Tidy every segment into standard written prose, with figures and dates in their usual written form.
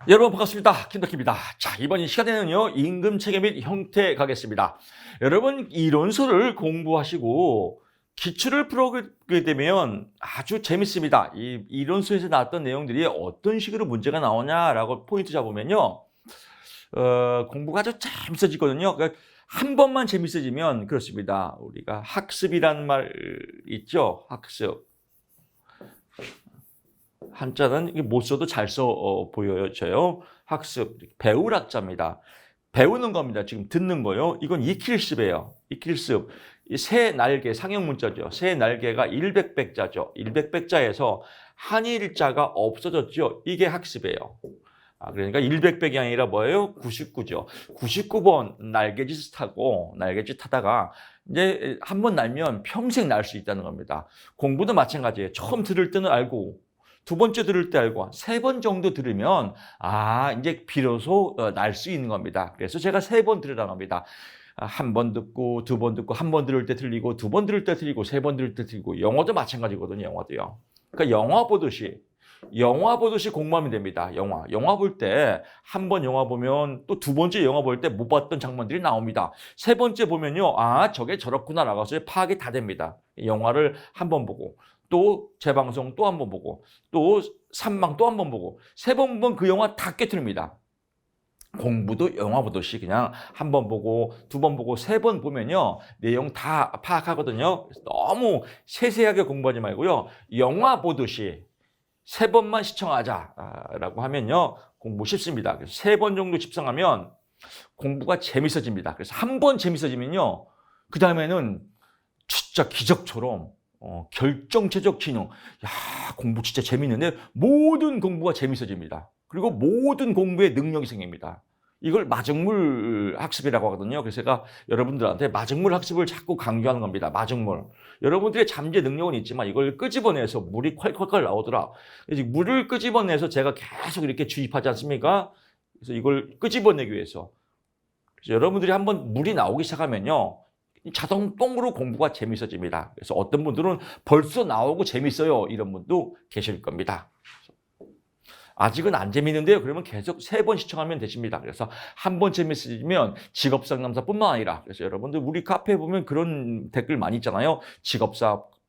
여러분 반갑습니다. 김덕희입니다. 자, 이번 이 시간에는요, 임금 체계 및 형태 가겠습니다. 여러분, 이론서를 공부하시고 기출을 풀어보게 되면 아주 재밌습니다. 이 이론서에서 나왔던 내용들이 어떤 식으로 문제가 나오냐라고 포인트 잡으면요, 공부가 아주 재밌어지거든요. 그러니까 한 번만 재밌어지면 그렇습니다. 우리가 학습이라는 말 있죠? 학습. 한자는 이게 못 써도 잘 써 보여져요. 학습, 배울 학자입니다. 배우는 겁니다. 지금 듣는 거요. 이건 익힐습이에요. 익힐습. 이 새 날개, 상형 문자죠. 새 날개가 일백백자죠. 일백백자에서 한일자가 없어졌죠. 이게 학습이에요. 그러니까 일백백이 아니라 뭐예요? 99죠. 99번 날개짓 타고, 날개짓 타다가 이제 한 번 날면 평생 날 수 있다는 겁니다. 공부도 마찬가지예요. 처음 들을 때는 알고, 두 번째 들을 때 알고, 세 번 정도 들으면 이제 비로소 날 수 있는 겁니다. 그래서 제가 세 번 들으라고 합니다. 한 번 듣고, 두 번 듣고, 한 번 들을 때 들리고, 두 번 들을 때 들리고, 세 번 들을 때 들리고. 영어도 마찬가지거든요. 영어도요. 그러니까 영화 보듯이 공부하면 됩니다. 영화 볼 때 한 번 영화 보면 또 두 번째 영화 볼 때 못 봤던 장면들이 나옵니다. 세 번째 보면요, 저게 저렇구나 라고서 파악이 다 됩니다. 영화를 한 번 보고, 또 재방송 또 한 번 보고, 또 산망 또 한 번 보고, 세 번 보면 그 영화 다 깨트립니다. 공부도 영화 보듯이 그냥 한 번 보고, 두 번 보고, 세 번 보면요, 내용 다 파악하거든요. 너무 세세하게 공부하지 말고요, 영화 보듯이 세 번만 시청하자라고 하면요, 공부 쉽습니다. 그래서 세 번 정도 집중하면 공부가 재밌어집니다. 그래서 한 번 재밌어지면요, 그 다음에는 진짜 기적처럼 결정체적 지능, 공부 진짜 재밌는데 모든 공부가 재밌어집니다. 그리고 모든 공부에 능력이 생깁니다. 이걸 마중물 학습이라고 하거든요. 그래서 제가 여러분들한테 마중물 학습을 자꾸 강조하는 겁니다. 마중물. 여러분들의 잠재 능력은 있지만 이걸 끄집어내서 물이 콸콸콸 나오더라. 그래서 물을 끄집어내서 제가 계속 이렇게 주입하지 않습니까? 그래서 이걸 끄집어내기 위해서. 그래서 여러분들이 한번 물이 나오기 시작하면요, 자동 똥으로 공부가 재밌어집니다. 그래서 어떤 분들은 벌써 나오고 재밌어요, 이런 분도 계실 겁니다. 아직은 안 재밌는데요. 그러면 계속 세 번 시청하면 되십니다. 그래서 한 번 재밌어지면 직업상담사뿐만 아니라, 그래서 여러분들 우리 카페에 보면 그런 댓글 많이 있잖아요.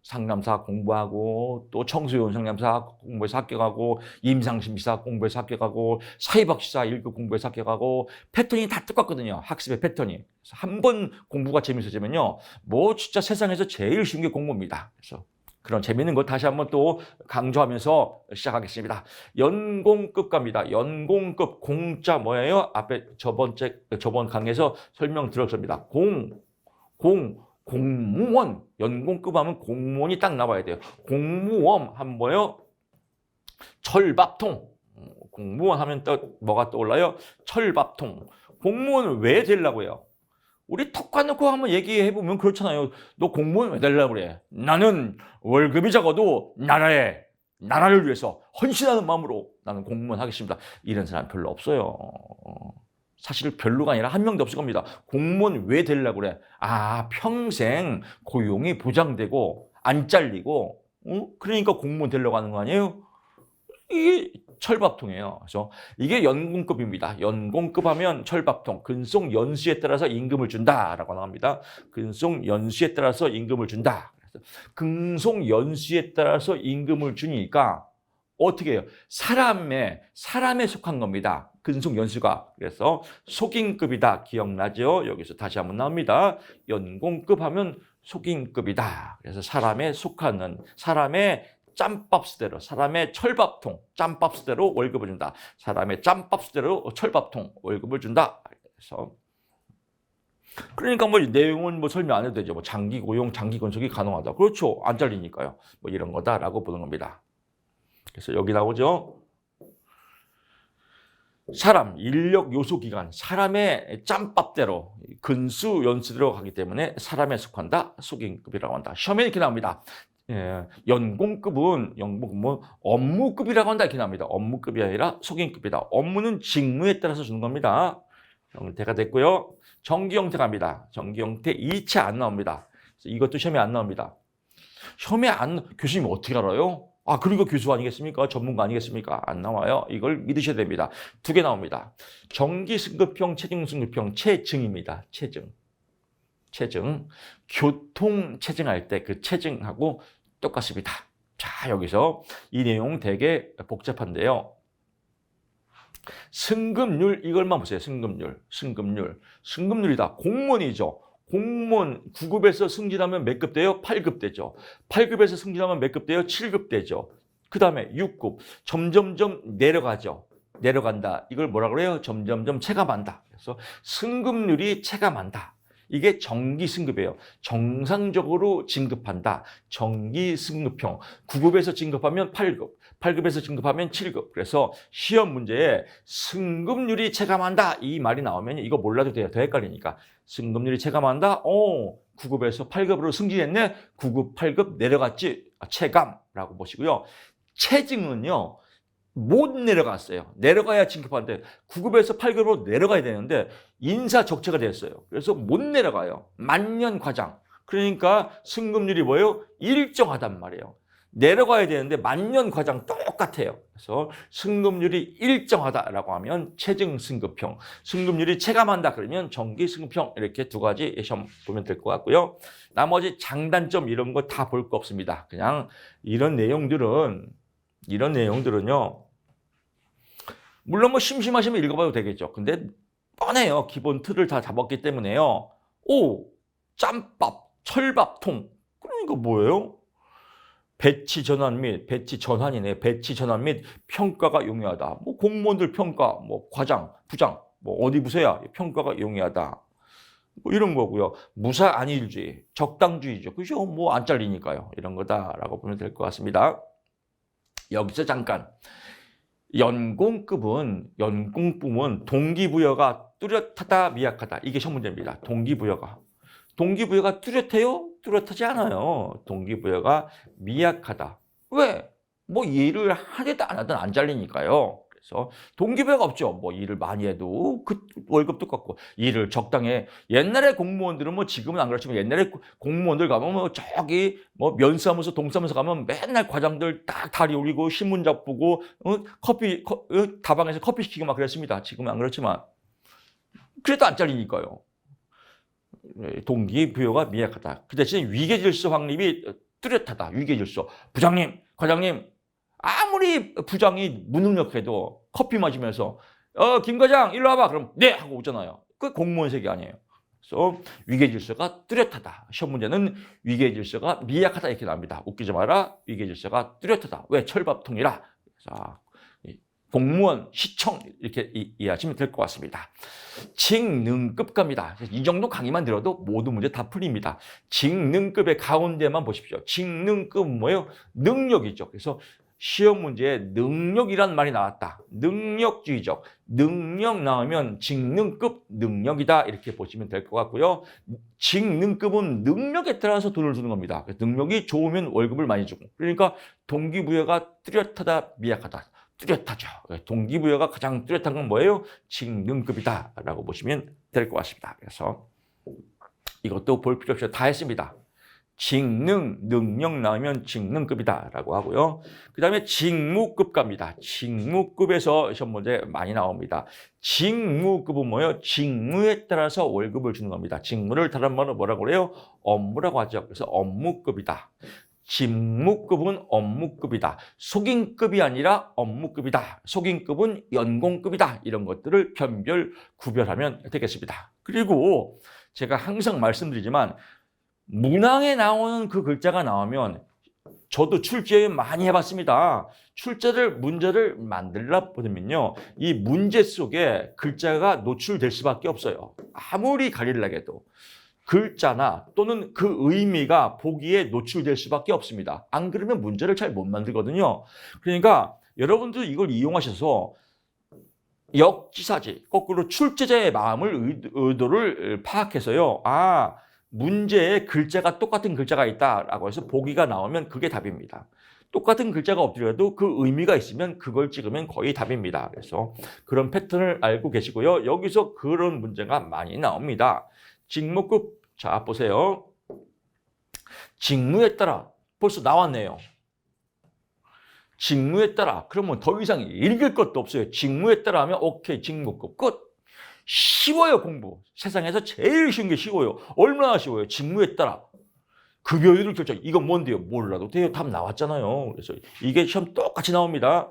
상담사 공부하고, 또 청소년 상담사 공부해서 합격하고, 임상심사 공부해서 합격하고, 사회복지사 1급 공부해서 합격하고, 패턴이 다 똑같거든요. 학습의 패턴이. 그래서 한 번 공부가 재밌어지면요, 뭐 진짜 세상에서 제일 쉬운 게 공부입니다. 그래서 그런 재밌는 거 다시 한번 또 강조하면서 시작하겠습니다. 연공급 갑니다. 연공급, 공자 뭐예요? 앞에 저번 강의에서 설명 들었습니다. 공무원. 연공급 하면 공무원이 딱 나와야 돼요. 공무원 하면 뭐예요? 철밥통. 공무원 하면 또 뭐가 떠올라요? 철밥통. 공무원을 왜 되려고 해요? 우리 턱 까놓고 한번 얘기해보면 그렇잖아요. 너 공무원 왜 되려고 그래? 나는 월급이 적어도 나라를 위해서 헌신하는 마음으로 나는 공무원 하겠습니다. 이런 사람 별로 없어요. 사실 별로가 아니라 한 명도 없을 겁니다. 공무원 왜 되려고 그래? 평생 고용이 보장되고 안 잘리고, 그러니까 공무원 되려고 하는 거 아니에요? 이게 철밥통이에요. 그래서 이게 연공급입니다. 연공급 하면 철밥통, 근속 연수에 따라서 임금을 준다라고 합니다. 근속 연수에 따라서 임금을 준다. 근속 연수에 따라서 임금을 주니까 어떻게 해요? 사람에 속한 겁니다. 근속 연수가. 그래서 속임급이다. 기억나죠? 여기서 다시 한번 나옵니다. 연공급 하면 속임급이다. 그래서 사람에 속하는, 사람의 짬밥수대로, 사람의 철밥통, 짬밥수대로 월급을 준다. 사람의 짬밥수대로 철밥통, 월급을 준다. 그래서 그러니까 뭐 내용은 뭐 설명 안 해도 되죠. 뭐 장기 고용, 장기 건속이 가능하다. 그렇죠. 안 잘리니까요. 뭐 이런 거다라고 보는 겁니다. 그래서 여기 나오죠. 사람, 인력, 요소, 기간, 사람의 짬밥대로, 근수, 연수대로 가기 때문에 사람에 속한다. 속임급이라고 한다. 시험에 이렇게 나옵니다. 연공급은 업무급이라고 한다 이렇게 나옵니다. 업무급이 아니라 속임급이다. 업무는 직무에 따라서 주는 겁니다. 형태가 됐고요. 정기 형태 갑니다. 정기 형태 2차 안 나옵니다. 이것도 시험에 안 나옵니다. 교수님 어떻게 알아요? 아, 그리고 교수 아니겠습니까? 전문가 아니겠습니까? 안 나와요. 이걸 믿으셔야 됩니다. 두 개 나옵니다. 정기승급형, 체증승급형, 체증입니다. 체증. 체증. 교통체증할 때 그 체증하고 똑같습니다. 자, 여기서 이 내용 되게 복잡한데요. 승급률, 이걸만 보세요. 승급률. 승급률이다. 공무원이죠. 공무원 9급에서 승진하면 몇 급 돼요? 8급 되죠. 8급에서 승진하면 몇 급 돼요? 7급 되죠. 그 다음에 6급. 점점점 내려가죠. 내려간다. 이걸 뭐라 그래요? 점점점 체감한다. 그래서 승급률이 체감한다. 이게 정기승급이에요. 정상적으로 진급한다. 정기승급형. 9급에서 진급하면 8급, 8급에서 진급하면 7급. 그래서 시험 문제에 승급률이 체감한다. 이 말이 나오면 이거 몰라도 돼요. 더 헷갈리니까. 승급률이 체감한다. 9급에서 8급으로 승진했네. 9급, 8급 내려갔지. 체감라고 보시고요. 체증은요. 못 내려갔어요. 내려가야 진급하는데 9급에서 8급으로 내려가야 되는데 인사적체가 됐어요. 그래서 못 내려가요. 만년 과장. 그러니까 승급률이 뭐예요? 일정하단 말이에요. 내려가야 되는데 만년 과장 똑같아요. 그래서 승급률이 일정하다라고 하면 체증승급형, 승급률이 체감한다 그러면 정기승급형, 이렇게 두 가지 시험 보면 될 것 같고요. 나머지 장단점 이런 거 다 볼 거 없습니다. 그냥 이런 내용들은요. 물론 뭐 심심하시면 읽어봐도 되겠죠. 근데 뻔해요. 기본 틀을 다 잡았기 때문에요. 짬밥, 철밥통. 그러니까 뭐예요? 배치 전환 및 평가가 용이하다. 뭐 공무원들 평가, 뭐 과장, 부장, 뭐 어디 부서야 평가가 용이하다. 뭐 이런 거고요. 무사 안일주의, 적당주의죠. 그죠? 뭐 안 잘리니까요. 이런 거다라고 보면 될 것 같습니다. 여기서 잠깐. 연공급은 동기부여가 뚜렷하다, 미약하다. 이게 시험 문제입니다. 동기부여가 뚜렷해요? 뚜렷하지 않아요. 동기부여가 미약하다. 왜? 뭐 일을 하든 안 하든 안 잘리니까요. 그래서 동기부여가 없죠. 뭐 일을 많이 해도 그 월급 똑같고, 일을 적당해. 옛날에 공무원들은 뭐 지금은 안 그렇지만 옛날에 공무원들 가면 뭐 저기 뭐 면사무소, 동사무소 가면 맨날 과장들 딱 다리 올리고 신문 잡고 다방에서 커피 시키고 막 그랬습니다. 지금은 안 그렇지만 그래도 안 잘리니까요. 동기부여가 미약하다. 그 대신 위계질서 확립이 뚜렷하다. 위계질서. 부장님, 과장님, 아무리 부장이 무능력해도 커피 마시면서 김 과장 일로 와봐. 그럼 네 하고 오잖아요. 그 공무원색이 아니에요. 그래서 위계질서가 뚜렷하다. 시험 문제는 위계질서가 미약하다 이렇게 나옵니다. 웃기지 마라. 위계질서가 뚜렷하다. 왜? 철밥통이라. 자, 공무원, 시청 이렇게 이해하시면 될 것 같습니다. 직능급 갑니다. 이 정도 강의만 들어도 모든 문제 다 풀립니다. 직능급의 가운데만 보십시오. 직능급은 뭐예요? 능력이죠. 그래서 시험 문제에 능력이란 말이 나왔다. 능력주의적. 능력 나오면 직능급 능력이다. 이렇게 보시면 될 것 같고요. 직능급은 능력에 따라서 돈을 주는 겁니다. 능력이 좋으면 월급을 많이 주고. 그러니까 동기부여가 뚜렷하다, 미약하다. 뚜렷하죠. 동기부여가 가장 뚜렷한 건 뭐예요? 직능급이다라고 보시면 될 것 같습니다. 그래서 이것도 볼 필요 없이 다 했습니다. 능력 나오면 직능급이다라고 하고요. 그 다음에 직무급 갑니다. 직무급에서 시험 문제 많이 나옵니다. 직무급은 뭐예요? 직무에 따라서 월급을 주는 겁니다. 직무를 다른 말로 뭐라고 그래요? 업무라고 하죠. 그래서 업무급이다. 직무급은 업무급이다. 속임급이 아니라 업무급이다. 속임급은 연공급이다. 이런 것들을 구별하면 되겠습니다. 그리고 제가 항상 말씀드리지만 문항에 나오는 그 글자가 나오면 저도 출제 많이 해봤습니다. 문제를 만들려면요, 이 문제 속에 글자가 노출될 수밖에 없어요. 아무리 가리려고 해도. 글자나 또는 그 의미가 보기에 노출될 수밖에 없습니다. 안 그러면 문제를 잘 못 만들거든요. 그러니까 여러분들 이걸 이용하셔서 역지사지, 거꾸로 출제자의 마음을, 의도를 파악해서요. 문제에 글자가 똑같은 글자가 있다라고 해서 보기가 나오면 그게 답입니다. 똑같은 글자가 없더라도 그 의미가 있으면 그걸 찍으면 거의 답입니다. 그래서 그런 패턴을 알고 계시고요. 여기서 그런 문제가 많이 나옵니다. 직무급, 자 보세요. 직무에 따라 벌써 나왔네요. 직무에 따라. 그러면 더 이상 읽을 것도 없어요. 직무에 따라 하면 오케이, 직무급 끝. 쉬워요, 공부. 세상에서 제일 쉬운 게 쉬워요. 얼마나 쉬워요? 직무에 따라. 급여율을 결정. 이거 뭔데요? 몰라도 돼요. 답 나왔잖아요. 그래서 이게 시험 똑같이 나옵니다.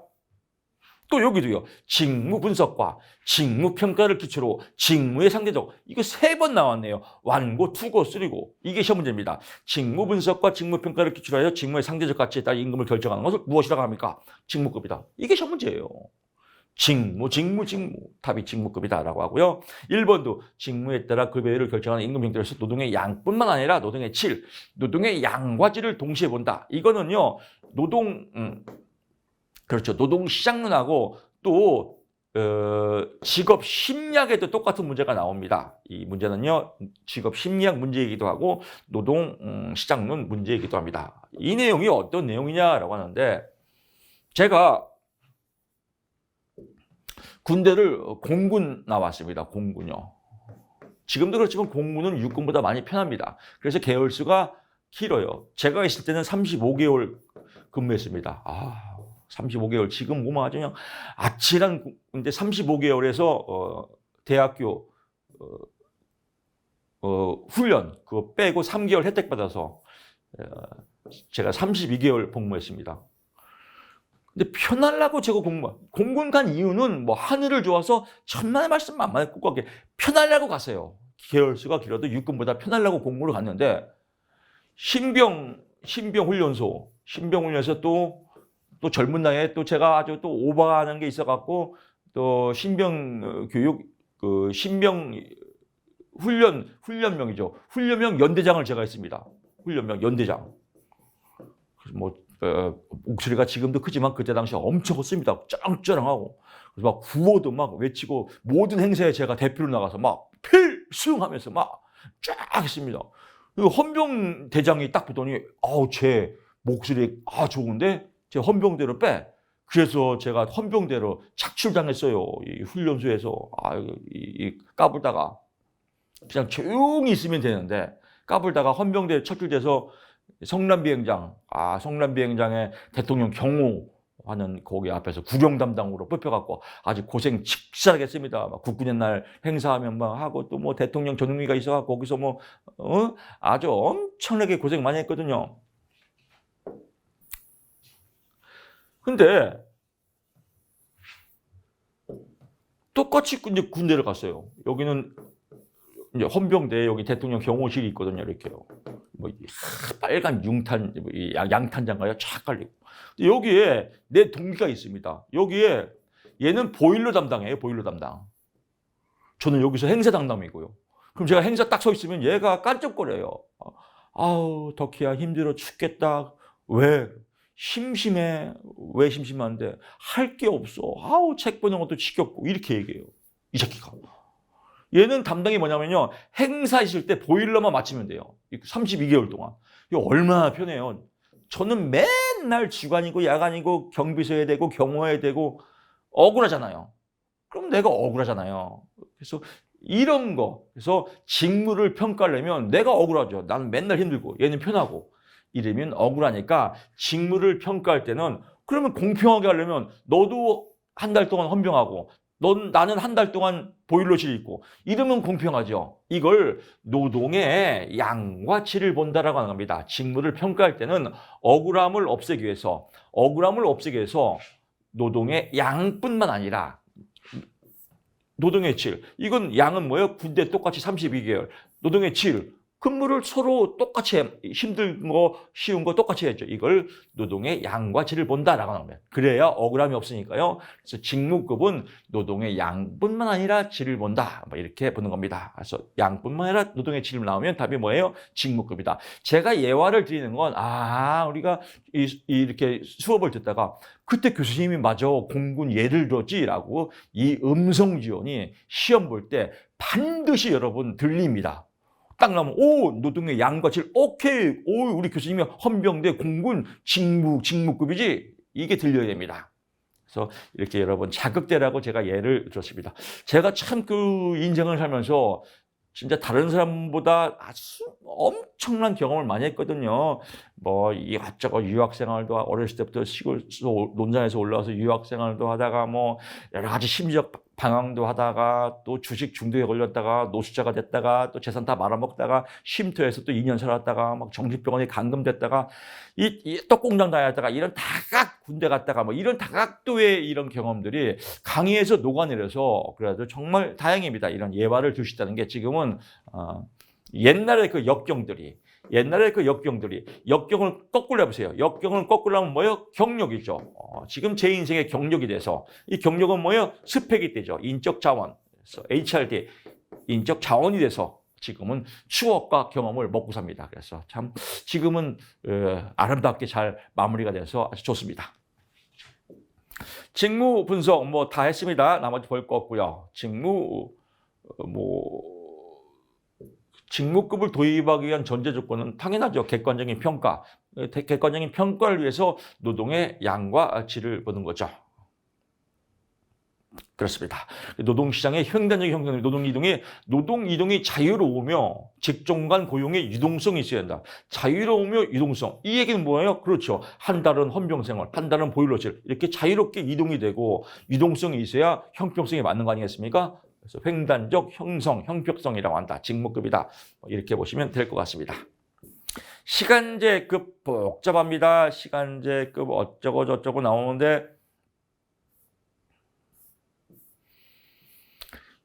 또 여기도요. 직무 분석과 직무 평가를 기초로 직무의 상대적. 이거 3번 나왔네요. 완고, 투고, 쓰리고. 이게 시험 문제입니다. 직무 분석과 직무 평가를 기초로 하여 직무의 상대적 가치에 따라 임금을 결정하는 것을 무엇이라고 합니까? 직무급이다. 이게 시험 문제예요. 직무. 답이 직무급이다라고 하고요. 1번도 직무에 따라 급여율을 결정하는 임금 형태로서 노동의 양뿐만 아니라 노동의 질, 노동의 양과 질을 동시에 본다. 이거는요. 그렇죠. 노동시장론하고 또 직업 심리학에도 똑같은 문제가 나옵니다. 이 문제는요. 직업 심리학 문제이기도 하고 노동시장론 문제이기도 합니다. 이 내용이 어떤 내용이냐라고 하는데 제가 군대를 공군 나왔습니다. 공군요. 지금도 그렇지만 공군은 육군보다 많이 편합니다. 그래서 계열수가 길어요. 제가 있을 때는 35개월 근무했습니다. 35개월. 지금 뭐만 하죠? 그냥 아찔한 군대 35개월에서 대학교 훈련 그거 빼고 3개월 혜택 받아서 제가 32개월 복무했습니다. 근데 편하려고 제가 공군 간 이유는 뭐 하늘을 좋아서 천만의 말씀 만만의 꼭 편하려고 갔어요. 계열수가 길어도 육군보다 편하려고 공군을 갔는데 신병 훈련소 또 젊은 나이에 또 제가 아주 또 오버하는 게 있어갖고 또 신병 교육 신병 훈련명이죠. 훈련명 연대장을 제가 했습니다. 훈련명 연대장. 뭐 목소리가 지금도 크지만 그때 당시 엄청 컸습니다. 쩌렁쩌렁하고. 그래서 막 구호도 막 외치고 모든 행사에 제가 대표로 나가서 막 필승하면서 막 쫙 했습니다. 그 헌병 대장이 딱 보더니 제 목소리 좋은데 제 헌병대로 빼. 그래서 제가 헌병대로 착출당했어요. 이 훈련소에서 까불다가 그냥 조용히 있으면 되는데 까불다가 헌병대에 착출돼서 성남비행장에 대통령 경호하는 거기 앞에서 구경 담당으로 뽑혀갖고 아주 고생 칙실하게 했습니다. 막 국군의 날 행사하면 막 하고 또 뭐 대통령 전용기가 있어갖고 거기서 아주 엄청나게 고생 많이 했거든요. 근데 똑같이 이제 군대를 갔어요. 여기는 이제 헌병대에 여기 대통령 경호실이 있거든요. 이렇게요. 빨간 양탄장가요 쫙 깔리고. 여기에 내 동기가 있습니다. 여기에 얘는 보일러 담당이에요. 보일러 담당. 저는 여기서 행사 담당이고요. 그럼 제가 행사 딱 서 있으면 얘가 깐쩍거려요. 덕희야 힘들어 죽겠다. 왜? 심심해. 왜 심심한데? 할 게 없어. 책 보는 것도 지겹고. 이렇게 얘기해요. 이 새끼가. 얘는 담당이 뭐냐면요. 행사 있을 때 보일러만 맞추면 돼요. 32개월 동안. 이거 얼마나 편해요. 저는 맨날 주간이고 야간이고 경비서에 되고 경호해야 되고 억울하잖아요. 그럼 내가 억울하잖아요. 그래서 이런 거. 그래서 직무를 평가하려면 내가 억울하죠. 나는 맨날 힘들고 얘는 편하고. 이러면 억울하니까 직무를 평가할 때는 그러면 공평하게 하려면 너도 한 달 동안 헌병하고 나는 한 달 동안 보일러실에 있고 이러면 공평하죠. 이걸 노동의 양과 질을 본다라고 하는 겁니다. 직무를 평가할 때는 억울함을 없애기 위해서 노동의 양뿐만 아니라 노동의 질. 이건 양은 뭐예요? 군대 똑같이 32개월. 노동의 질. 근무를 서로 똑같이 힘든 거 쉬운 거 똑같이 해야죠. 이걸 노동의 양과 질을 본다라고 하는 거예요. 그래야 억울함이 없으니까요. 그래서 직무급은 노동의 양뿐만 아니라 질을 본다. 이렇게 보는 겁니다. 그래서 양뿐만 아니라 노동의 질을 나오면 답이 뭐예요? 직무급이다. 제가 예화를 드리는 건 우리가 이렇게 수업을 듣다가 그때 교수님이 맞아 공군 예를 들었지라고 이 음성 지원이 시험 볼 때 반드시 여러분 들립니다. 딱 나오면 노동의 양과 질 오케이 우리 교수님이 헌병대 공군 직무급이지 이게 들려야 됩니다. 그래서 이렇게 여러분 자극되라고 제가 예를 들었습니다. 제가 참 그 인생을 살면서 진짜 다른 사람보다 아주 엄청난 경험을 많이 했거든요. 뭐 이것저것 유학 생활도 어렸을 때부터 시골 논산에서 올라와서 유학 생활도 하다가 뭐 여러 가지 심리적 방황도 하다가 또 주식 중독에 걸렸다가 노숙자가 됐다가 또 재산 다 말아먹다가 쉼터에서 또 2년 살았다가 막 정신병원에 감금됐다가 이 떡공장 다녔다가 이런 다각 군대 갔다가 뭐 이런 다각도의 이런 경험들이 강의에서 녹아내려서 그래도 정말 다행입니다. 이런 예화를 두시다는 게 지금은 옛날에 그 역경을 거꾸로 해보세요. 역경을 거꾸로 하면 뭐예요? 경력이죠. 지금 제 인생의 경력이 돼서 이 경력은 뭐예요? 스펙이 되죠. 인적 자원. 그래서 HRD 인적 자원이 돼서 지금은 추억과 경험을 먹고 삽니다. 그래서 참 지금은 아름답게 잘 마무리가 돼서 아주 좋습니다. 직무 분석 뭐 다 했습니다. 나머지 볼 거 없고요. 직무급을 도입하기 위한 전제 조건은 당연하죠. 객관적인 평가. 객관적인 평가를 위해서 노동의 양과 질을 보는 거죠. 그렇습니다. 노동시장의 횡단적인 형성, 노동 이동이 자유로우며 직종 간 고용의 유동성이 있어야 한다. 자유로우며 유동성. 이 얘기는 뭐예요? 그렇죠. 한 달은 헌병생활, 한 달은 보일러실. 이렇게 자유롭게 이동이 되고 유동성이 있어야 형평성이 맞는 거 아니겠습니까? 그래서 횡단적 형성, 형평성이라고 한다. 직무급이다. 이렇게 보시면 될 것 같습니다. 시간제급 복잡합니다. 시간제급 어쩌고 저쩌고 나오는데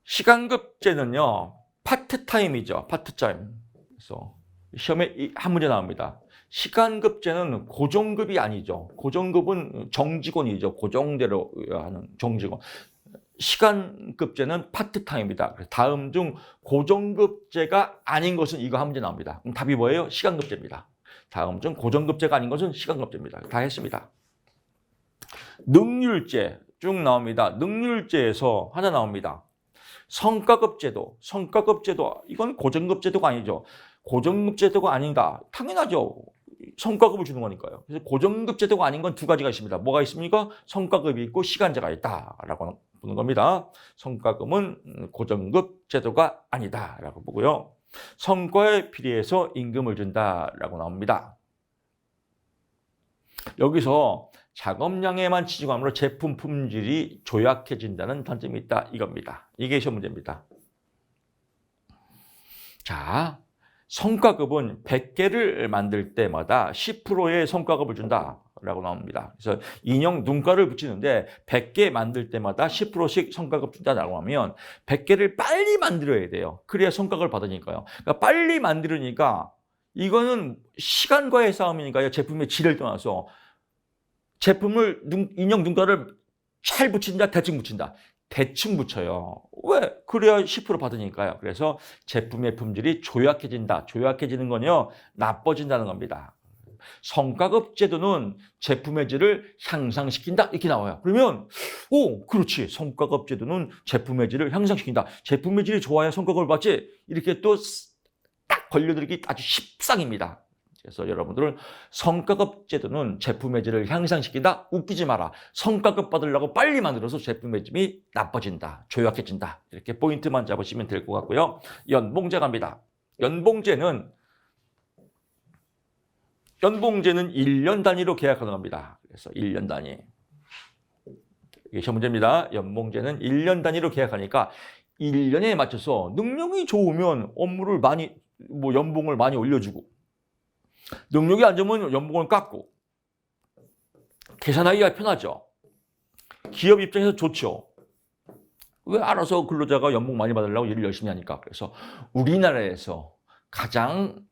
시간급제는요. 파트타임이죠. 파트타임. 그래서 시험에 한 문제 나옵니다. 시간급제는 고정급이 아니죠. 고정급은 정직원이죠. 고정대로 하는 정직원. 시간급제는 파트타임이다. 다음 중 고정급제가 아닌 것은 이거 한 문제 나옵니다. 그럼 답이 뭐예요? 시간급제입니다. 다음 중 고정급제가 아닌 것은 시간급제입니다. 다 했습니다. 능률제 쭉 나옵니다. 능률제에서 하나 나옵니다. 성과급제도 이건 고정급제도가 아니죠. 고정급제도가 아닌가? 당연하죠. 성과급을 주는 거니까요. 그래서 고정급제도가 아닌 건 두 가지가 있습니다. 뭐가 있습니까? 성과급이 있고 시간제가 있다라고 보는 겁니다. 성과급은 고정급 제도가 아니다라고 보고요. 성과에 비례해서 임금을 준다라고 나옵니다. 여기서 작업량에만 치중함으로 제품 품질이 조약해진다는 단점이 있다 이겁니다. 이게 시험 문제입니다. 자, 성과급은 100개를 만들 때마다 10%의 성과급을 준다라고 나옵니다. 그래서 인형 눈가를 붙이는데 100개 만들 때마다 10%씩 성과급 준다라고 하면 100개를 빨리 만들어야 돼요. 그래야 성과급을 받으니까요. 그러니까 빨리 만들으니까 이거는 시간과의 싸움이니까요. 제품의 질을 떠나서 제품을 인형 눈가를 잘 붙인다, 대충 붙인다. 대충 붙여요. 왜? 그래야 10% 받으니까요. 그래서 제품의 품질이 조약해진다. 조약해지는 건요, 나빠진다는 겁니다. 성과급 제도는 제품의 질을 향상시킨다. 이렇게 나와요. 그러면, 그렇지. 성과급 제도는 제품의 질을 향상시킨다. 제품의 질이 좋아야 성과급을 받지. 이렇게 또 딱 걸려들기 아주 십상입니다. 그래서 여러분들은 성과급 제도는 제품의 질을 향상시킨다? 웃기지 마라. 성과급 받으려고 빨리 만들어서 제품의 질이 나빠진다. 조약해진다. 이렇게 포인트만 잡으시면 될 것 같고요. 연봉제 갑니다. 연봉제는 1년 단위로 계약하는 겁니다. 그래서 1년 단위. 이게 시험 문제입니다. 연봉제는 1년 단위로 계약하니까 1년에 맞춰서 능력이 좋으면 업무를 많이, 연봉을 많이 올려주고 능력이 안 좋으면 연봉을 깎고 계산하기가 편하죠. 기업 입장에서 좋죠. 왜 알아서 근로자가 연봉 많이 받으려고 일을 열심히 하니까. 그래서 우리나라에서 가장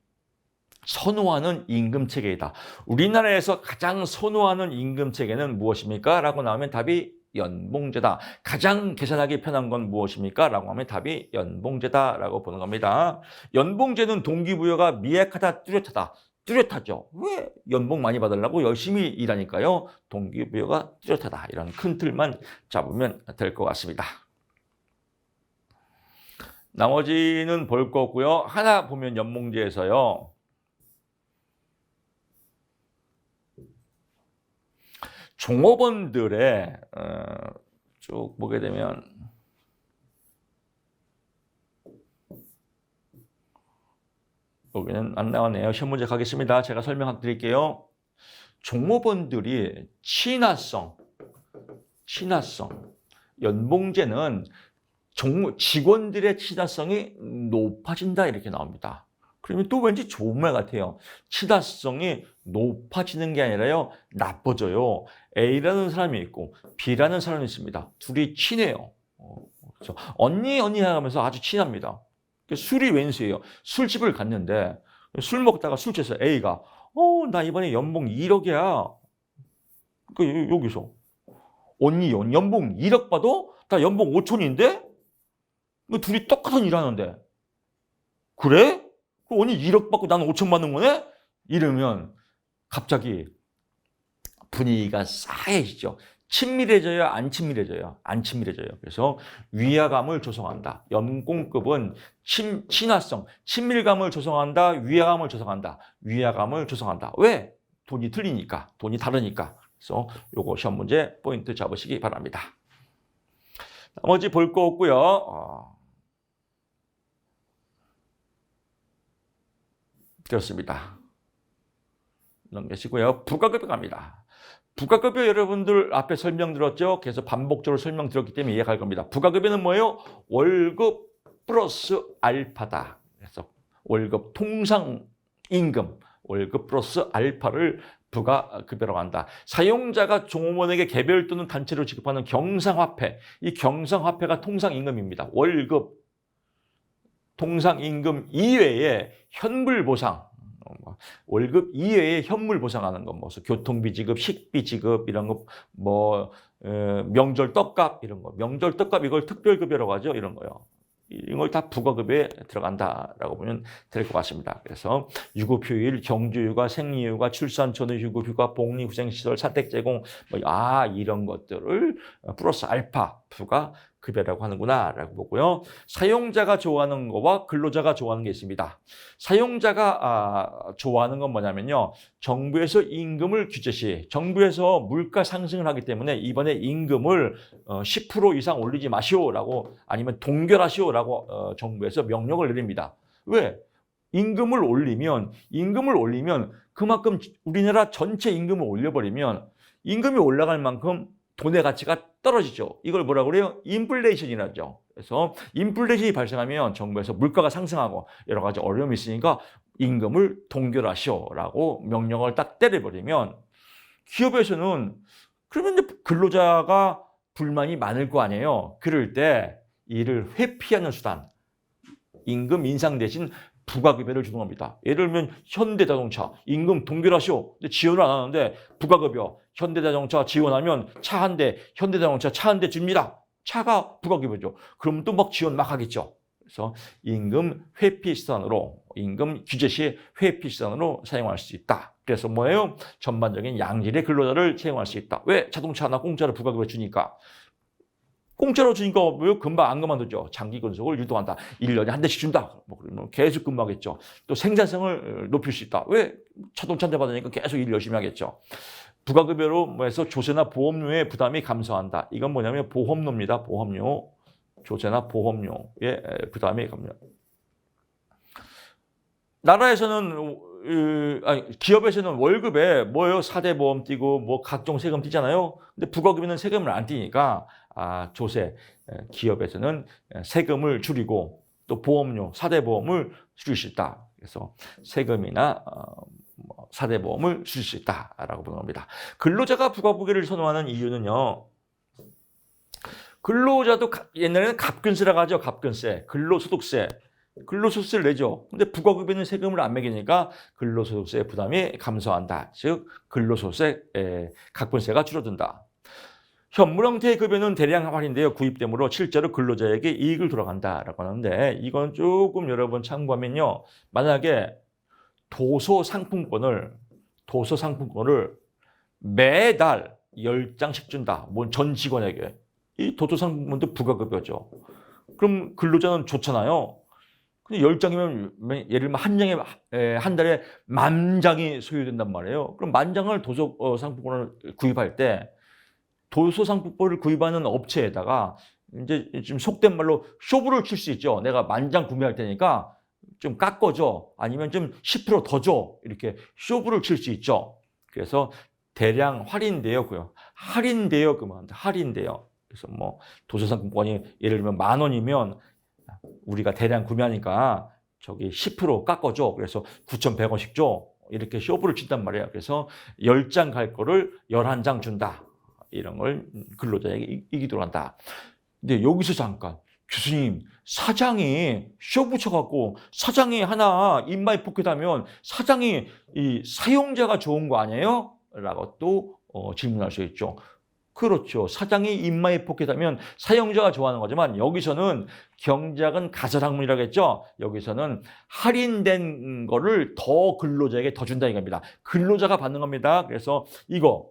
선호하는 임금 체계이다. 우리나라에서 가장 선호하는 임금 체계는 무엇입니까? 라고 나오면 답이 연봉제다. 가장 계산하기 편한 건 무엇입니까? 라고 하면 답이 연봉제다 라고 보는 겁니다. 연봉제는 동기부여가 미약하다, 뚜렷하다. 뚜렷하죠. 왜? 연봉 많이 받으려고 열심히 일하니까요. 동기부여가 뚜렷하다. 이런 큰 틀만 잡으면 될 것 같습니다. 나머지는 볼 거 없고요. 하나 보면 연봉제에서요. 종업원들의 쭉 보게 되면 여기는 안 나왔네요. 시험 문제 가겠습니다. 제가 설명 드릴게요. 종업원들이 친화성, 연봉제는 직원들의 친화성이 높아진다 이렇게 나옵니다. 그러면 또 왠지 좋은 말 같아요. 친화성이 높아지는 게 아니라요, 나빠져요. A라는 사람이 있고 B라는 사람이 있습니다. 둘이 친해요. 그렇죠? 언니 하면서 아주 친합니다. 술이 왼수예요. 술집을 갔는데 술 먹다가 술 취해서 A가 나 이번에 연봉 1억이야. 그 여기서 언니 연봉 1억 봐도 나 연봉 5천인데? 둘이 똑같은 일 하는데. 그래? 그럼 언니 1억 받고 나는 5천 받는 거네? 이러면 갑자기 분위기가 싸해지죠. 친밀해져요? 안 친밀해져요? 안 친밀해져요. 그래서 위화감을 조성한다. 연공급은 친화성, 친밀감을 조성한다. 위화감을 조성한다. 위화감을 조성한다. 왜? 돈이 틀리니까. 돈이 다르니까. 그래서 요거 시험 문제 포인트 잡으시기 바랍니다. 나머지 볼 거 없고요. 그렇습니다. 넘기시고요. 부가급여 갑니다. 부가급여 여러분들 앞에 설명 들었죠? 그래서 반복적으로 설명 들었기 때문에 이해할 겁니다. 부가급여는 뭐예요? 월급 플러스 알파다. 그래서 월급 통상임금, 월급 플러스 알파를 부가급여라고 한다. 사용자가 종업원에게 개별 또는 단체로 지급하는 경상화폐, 이 경상화폐가 통상임금입니다. 월급, 통상임금 이외에 현물보상, 월급 이외에 현물 보상하는 거, 뭐 교통비 지급, 식비 지급 이런 거, 명절 떡값 이런 거, 명절 떡값 이걸 특별급여라고 하죠. 이런 거요. 이런 걸 다 부가급여에 들어간다라고 보면 될 것 같습니다. 그래서 유급휴일, 경조휴가, 생리휴가, 출산 전후 유급휴가, 복리후생시설, 사택 제공, 이런 것들을 플러스 알파 부가급여라고 하는구나라고 보고요. 사용자가 좋아하는 거와 근로자가 좋아하는 게 있습니다. 사용자가 좋아하는 건 뭐냐면요. 정부에서 임금을 규제 시, 정부에서 물가 상승을 하기 때문에 이번에 임금을 10% 이상 올리지 마시오라고, 아니면 동결하시오라고 정부에서 명령을 내립니다. 왜? 임금을 올리면 그만큼 우리나라 전체 임금을 올려버리면 임금이 올라갈 만큼 돈의 가치가 떨어지죠. 이걸 뭐라고 그래요? 인플레이션이라죠. 그래서 인플레이션이 발생하면 정부에서 물가가 상승하고 여러 가지 어려움이 있으니까 임금을 동결하시오라고 명령을 딱 때려버리면, 기업에서는 그러면 이제 근로자가 불만이 많을 거 아니에요. 그럴 때 이를 회피하는 수단, 임금 인상 대신 부가급여를 주동합니다. 예를 들면 현대자동차 임금 동결하시오. 근데 지원을 안 하는데 부가급여, 현대자동차 지원하면 차 한 대, 현대자동차 차 한 대 줍니다. 차가 부가급여죠. 그러면 또 막 지원 막 하겠죠. 그래서 임금 회피 수단으로, 임금 규제 시 회피 수단으로 사용할 수 있다. 그래서 뭐예요? 전반적인 양질의 근로자를 채용할 수 있다. 왜? 자동차 하나 공짜로 부가급여 주니까. 공짜로 주니까 왜 금방 안 그만두죠. 장기 근속을 유도한다. 1년에 한 대씩 준다. 그러면 계속 근무하겠죠. 또 생산성을 높일 수 있다. 왜? 자동차 한 대 받으니까 계속 일 열심히 하겠죠. 부가급여로 해서 조세나 보험료의 부담이 감소한다. 이건 뭐냐면 보험료입니다. 보험료. 조세나 보험료의 부담이 감소. 나라에서는, 기업에서는 월급에 뭐예요? 4대 보험 띄고 뭐 각종 세금 띄잖아요. 근데 부가급여는 세금을 안 띄니까 조세, 기업에서는 세금을 줄이고 또 보험료, 4대 보험을 줄일 수 있다. 그래서 세금이나 4대 보험을 줄일 수 있다라고 보는 겁니다. 근로자가 부가급여를 선호하는 이유는요. 근로자도 옛날에는 갑근세라고 하죠. 갑근세, 근로소득세. 근로소득세를 내죠. 근데 부가급여는 세금을 안 매기니까 근로소득세 부담이 감소한다. 즉 근로소득세, 각분세가 줄어든다. 현물 형태의 급여는 대량 할인되어 구입되므로 실제로 근로자에게 이익을 돌아간다라고 하는데, 이건 조금 여러분 참고하면요. 만약에 도서 상품권을 매달 10장씩 준다. 전 직원에게. 이 도서 상품권도 부가급여죠. 그럼 근로자는 좋잖아요. 근데 10장이면 예를 들면 한 달에 10,000장이 소요된단 말이에요. 그럼 10,000장을 도서 상품권을 구입할 때 도서 상품권을 구입하는 업체에다가 이제 좀 속된 말로 쇼부를 칠 수 있죠. 내가 10,000장 구매할 테니까 좀 깎아줘. 아니면 좀 10%더 줘. 이렇게 쇼부를 칠 수 있죠. 그래서 대량 할인되었고요. 할인되어 그만 할인되어. 그래서 뭐 도서상품권이 예를 들면 10,000원이면 우리가 대량 구매하니까 저기 10% 깎아줘. 그래서 9,100원씩 줘. 이렇게 쇼부를 친단 말이에요. 그래서 10장 갈 거를 11장 준다. 이런 걸 근로자에게 이기도록 한다. 근데 여기서 잠깐 교수님, 사장이 쇼 붙여갖고 사장이 하나 입마에 포켓하면 사장이 이 사용자가 좋은 거 아니에요? 라고 또 질문할 수 있죠. 그렇죠. 사장이 입마에 포켓하면 사용자가 좋아하는 거지만 여기서는 경작은 가설학문이라고 했죠. 여기서는 할인된 거를 더 근로자에게 더 준다 이겁니다. 근로자가 받는 겁니다. 그래서 이거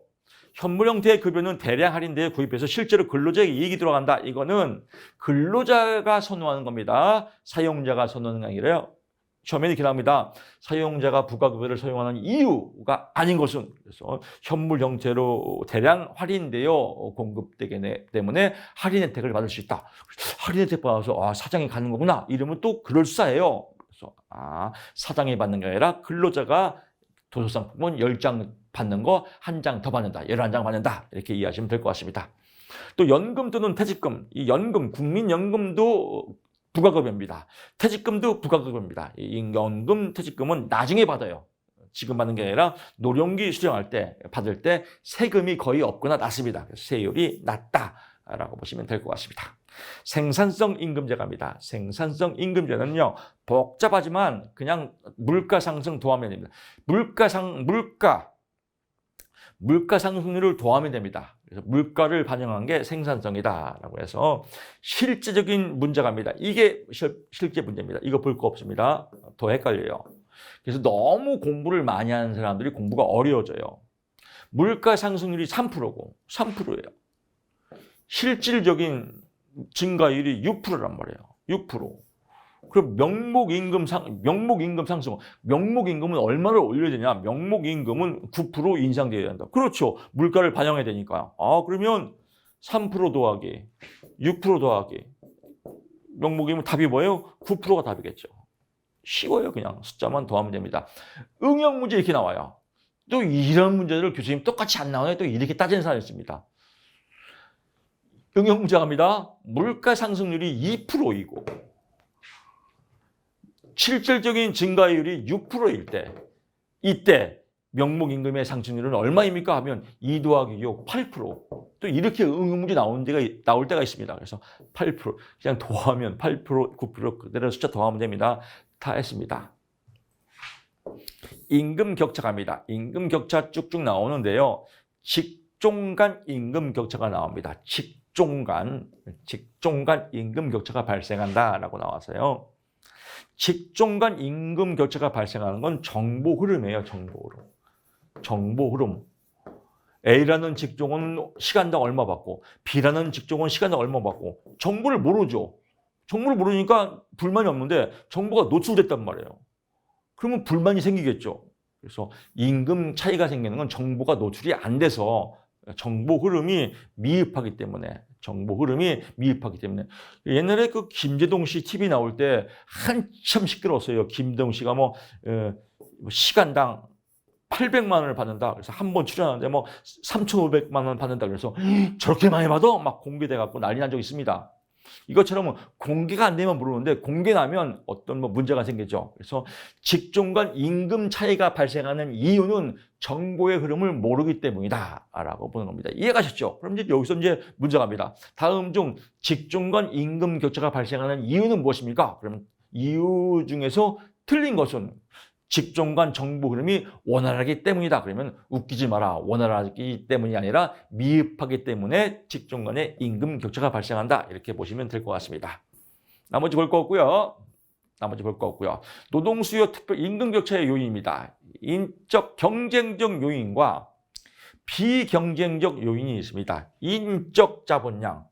현물 형태의 급여는 대량 할인되어 구입해서 실제로 근로자에게 이익이 들어간다. 이거는 근로자가 선호하는 겁니다. 사용자가 선호하는 게 아니라요. 처음에 이렇게 나옵니다. 사용자가 부가급여를 사용하는 이유가 아닌 것은 그래서 현물 형태로 대량 할인되어 공급되기 때문에 할인 혜택을 받을 수 있다. 할인 혜택 받아서 사장이 가는 거구나. 이러면 또 그럴싸해요. 그래서 사장이 받는 게 아니라 근로자가 도서상품은 10장 받는 거 1장 더 받는다. 11장 받는다. 이렇게 이해하시면 될 것 같습니다. 또 연금 또는 퇴직금, 이 연금, 국민연금도 부가급여입니다. 퇴직금도 부가급여입니다. 이 연금, 퇴직금은 나중에 받아요. 지금 받는 게 아니라 노령기 수령할 때, 받을 때 세금이 거의 없거나 낮습니다. 그래서 세율이 낮다라고 보시면 될 것 같습니다. 생산성 임금제가입니다. 생산성 임금제는요, 복잡하지만 그냥 물가 상승 도하면 됩니다. 물가 상승률을 더하면 됩니다. 그래서 물가를 반영한 게 생산성이다라고 해서 실제적인 문제가입니다. 이게 실제 문제입니다. 이거 볼 거 없습니다. 더 헷갈려요. 그래서 너무 공부를 많이 하는 사람들이 공부가 어려워져요. 물가 상승률이 3%고 3%예요. 실질적인 증가율이 6%란 말이에요. 6%. 그럼 명목임금 상승. 명목임금은 얼마를 올려야 되냐? 명목임금은 9% 인상되어야 한다. 그렇죠. 물가를 반영해야 되니까요. 그러면 3% 더하기, 6% 더하기. 명목임금 답이 뭐예요? 9%가 답이겠죠. 쉬워요. 그냥 숫자만 더하면 됩니다. 응용 문제 이렇게 나와요. 또 이런 문제들을 교수님 똑같이 안 나오네. 또 이렇게 따지는 사람이 있습니다. 응용 문제 갑니다. 물가 상승률이 2%이고 실질적인 증가율이 6%일 때 이때 명목임금의 상승률은 얼마입니까? 하면 2 더하기 6, 8%. 또 이렇게 응용 문제 나올 때가 있습니다. 그래서 8% 그냥 더하면 8%, 9% 그대로 숫자 더하면 됩니다. 다 했습니다. 임금 격차 갑니다. 임금 격차 쭉쭉 나오는데요. 직종 간 임금 격차가 나옵니다. 직종 간 임금 격차가 발생한다라고 나와서요. 직종 간 임금 격차가 발생하는 건 정보 흐름이에요. 정보 흐름. A라는 직종은 시간당 얼마 받고 B라는 직종은 시간당 얼마 받고 정보를 모르죠. 정보를 모르니까 불만이 없는데 정보가 노출됐단 말이에요. 그러면 불만이 생기겠죠. 그래서 임금 차이가 생기는 건 정보가 노출이 안 돼서 정보 흐름이 미흡하기 때문에 옛날에 그 김재동 씨 TV 나올 때 한참 시끄러웠어요. 김재동 씨가 시간당 800만 원을 받는다. 그래서 한 번 출연하는데 3,500만 원 받는다. 그래서 저렇게 많이 받아? 막 공개돼 갖고 난리 난 적이 있습니다. 이것처럼 공개가 안 되면 모르는데 공개나면 어떤 문제가 생기죠. 그래서 직종 간 임금 차이가 발생하는 이유는 정보의 흐름을 모르기 때문이다라고 보는 겁니다. 이해가셨죠? 그럼 여기서 문제 갑니다. 다음 중 직종 간 임금 격차가 발생하는 이유는 무엇입니까? 그러면 이유 중에서 틀린 것은 직종 간 정보 흐름이 원활하기 때문이다. 그러면 웃기지 마라. 원활하기 때문이 아니라 미흡하기 때문에 직종 간의 임금 격차가 발생한다. 이렇게 보시면 될 것 같습니다. 나머지 볼 거 없고요. 노동 수요 특별 임금 격차의 요인입니다. 인적 경쟁적 요인과 비경쟁적 요인이 있습니다. 인적 자본량은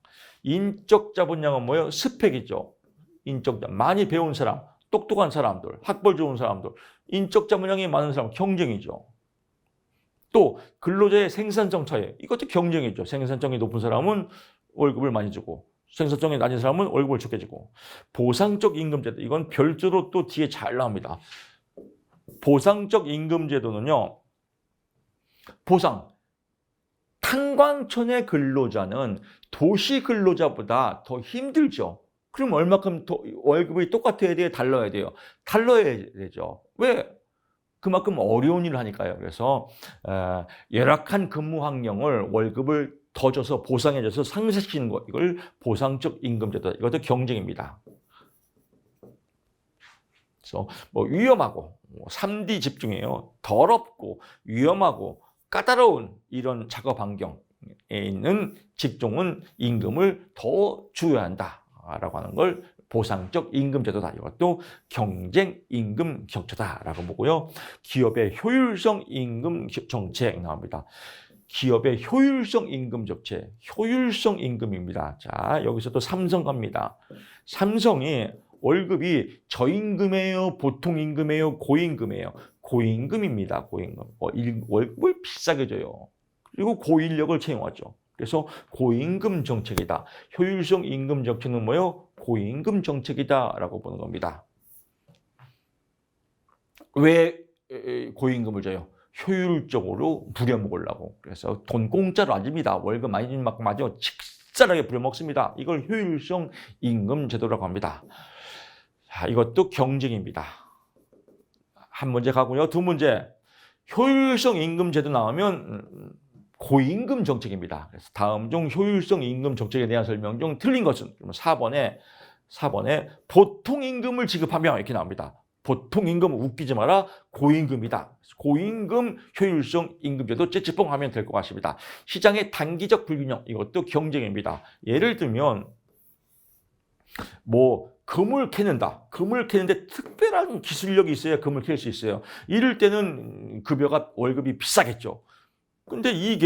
뭐예요? 스펙이죠. 많이 배운 사람, 똑똑한 사람들, 학벌 좋은 사람들, 인적 자본량이 많은 사람, 경쟁이죠. 또 근로자의 생산성 차이, 이것도 경쟁이죠. 생산성이 높은 사람은 월급을 많이 주고 생산성이 낮은 사람은 월급을 적게 주고. 보상적 임금제도, 이건 별도로 또 뒤에 잘 나옵니다. 보상적 임금제도는요, 보상. 탄광촌의 근로자는 도시 근로자보다 더 힘들죠. 그럼 얼마큼 더 월급이 똑같아야 돼요? 달라야 돼요? 달라야 되죠. 왜? 그만큼 어려운 일을 하니까요. 그래서 열악한 근무 환경을 월급을 더 줘서 보상해줘서 상쇄시키는 것, 이걸 보상적 임금제도, 이것도 경쟁입니다. 그래서 뭐 위험하고 3D 집중이에요. 더럽고 위험하고 까다로운 이런 작업 환경에 있는 직종은 임금을 더 줘야 한다라고 하는 걸 보상적 임금제도다. 이것도 경쟁 임금 격차다라고 보고요. 기업의 효율성 임금 정책 나옵니다. 기업의 효율성 임금 정책, 효율성 임금입니다. 자, 여기서 또 삼성 갑니다. 삼성이 월급이 저임금이에요, 보통 임금이에요, 고임금이에요. 고임금입니다. 고임금. 월급을 비싸게 줘요. 그리고 고인력을 채용하죠. 그래서 고임금 정책이다. 효율성 임금 정책은 뭐예요? 고임금 정책이다라고 보는 겁니다. 왜 고임금을 줘요? 효율적으로 부려먹으려고. 그래서 돈 공짜로 안 줍니다. 월급 많이 주는 만큼 아주 식사하게 부려먹습니다. 이걸 효율성 임금 제도라고 합니다. 자, 이것도 경쟁입니다. 한 문제 가고요. 두 문제. 효율성 임금 제도 나오면 고임금 정책입니다. 그래서 다음 중 효율성 임금 정책에 대한 설명 중 틀린 것은 4번에 보통 임금을 지급하며 이렇게 나옵니다. 보통 임금 웃기지 마라. 고임금이다. 고임금 효율성 임금제도 찌찌뽕 하면 될 것 같습니다. 시장의 단기적 불균형, 이것도 경쟁입니다. 예를 들면 뭐 금을 캐는다. 금을 캐는데 특별한 기술력이 있어야 금을 캘 수 있어요. 이럴 때는 급여가 월급이 비싸겠죠. 근데 이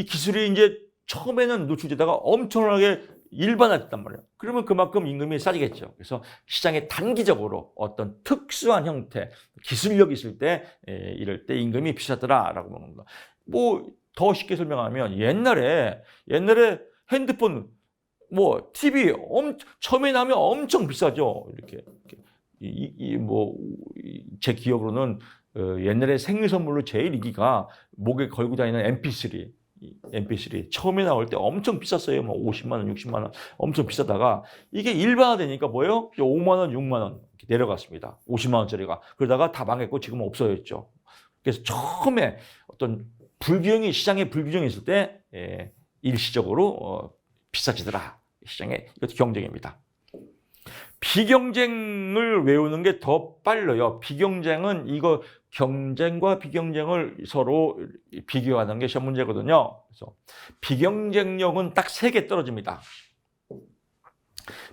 기술이 이제 처음에는 노출되다가 엄청나게 일반화됐단 말이에요. 그러면 그만큼 임금이 싸지겠죠. 그래서 시장에 단기적으로 어떤 특수한 형태, 기술력이 있을 때 이럴 때 임금이 비싸더라라고 보는 겁니다. 뭐 더 쉽게 설명하면 옛날에 핸드폰, 뭐 TV 처음에 나면 엄청 비싸죠. 이렇게 제 기억으로는 옛날에 생일 선물로 제일 인기가 목에 걸고 다니는 MP3 처음에 나올 때 엄청 비쌌어요. 뭐 50만 원, 60만 원 엄청 비싸다가 이게 일반화되니까 뭐예요? 5만 원, 6만 원 이렇게 내려갔습니다. 50만 원짜리가. 그러다가 다 망했고 지금은 없어졌죠. 그래서 처음에 어떤 시장에 불균형이 있을 때 일시적으로 비싸지더라. 시장에. 이것도 경쟁입니다. 비경쟁을 외우는 게 더 빨라요. 비경쟁은 이거 경쟁과 비경쟁을 서로 비교하는 게 시험 문제거든요. 그래서 비경쟁력은 딱 3개 떨어집니다.